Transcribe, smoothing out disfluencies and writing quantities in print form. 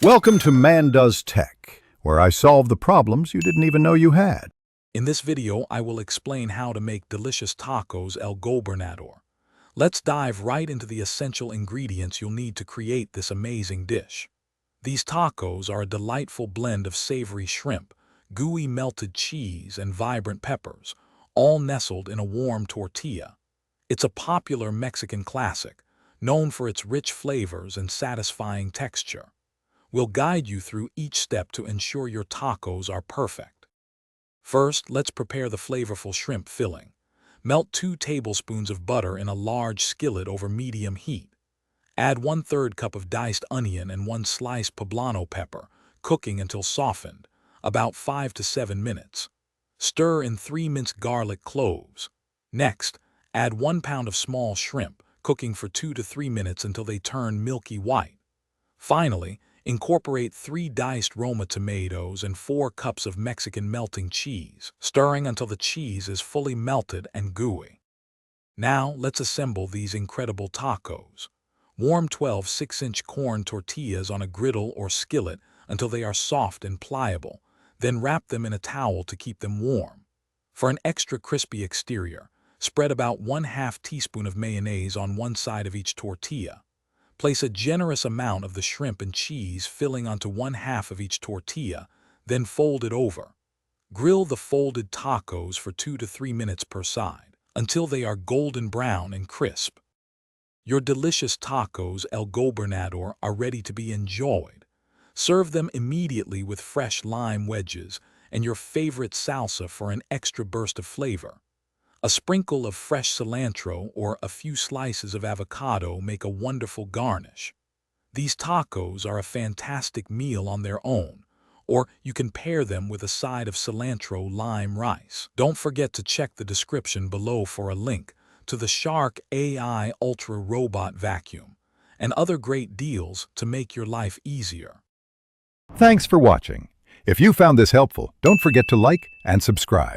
Welcome to Man Does Tech, where I solve the problems you didn't even know you had. In this video, I will explain how to make delicious tacos El Gobernador. Let's dive right into the essential ingredients you'll need to create this amazing dish. These tacos are a delightful blend of savory shrimp, gooey melted cheese, and vibrant peppers, all nestled in a warm tortilla. It's a popular Mexican classic, known for its rich flavors and satisfying texture. We'll guide you through each step to ensure your tacos are perfect. First, let's prepare the flavorful shrimp filling. Melt 2 tablespoons of butter in a large skillet over medium heat. Add 1/3 cup of diced onion and 1 sliced poblano pepper, cooking until softened, about 5 to 7 minutes. Stir in 3 minced garlic cloves. Next, add 1 pound of small shrimp, cooking for 2 to 3 minutes until they turn milky white. Finally, incorporate 3 diced Roma tomatoes and 4 cups of Mexican melting cheese, stirring until the cheese is fully melted and gooey. Now, let's assemble these incredible tacos. Warm 12 6-inch corn tortillas on a griddle or skillet until they are soft and pliable, then wrap them in a towel to keep them warm. For an extra crispy exterior, spread about 1/2 teaspoon of mayonnaise on one side of each tortilla. Place a generous amount of the shrimp and cheese filling onto 1/2 of each tortilla, then fold it over. Grill the folded tacos for 2 to 3 minutes per side, until they are golden brown and crisp. Your delicious tacos El Gobernador are ready to be enjoyed. Serve them immediately with fresh lime wedges and your favorite salsa for an extra burst of flavor. A sprinkle of fresh cilantro or a few slices of avocado make a wonderful garnish. These tacos are a fantastic meal on their own, or you can pair them with a side of cilantro lime rice. Don't forget to check the description below for a link to the Shark AI Ultra Robot Vacuum and other great deals to make your life easier. Thanks for watching. If you found this helpful, don't forget to like and subscribe.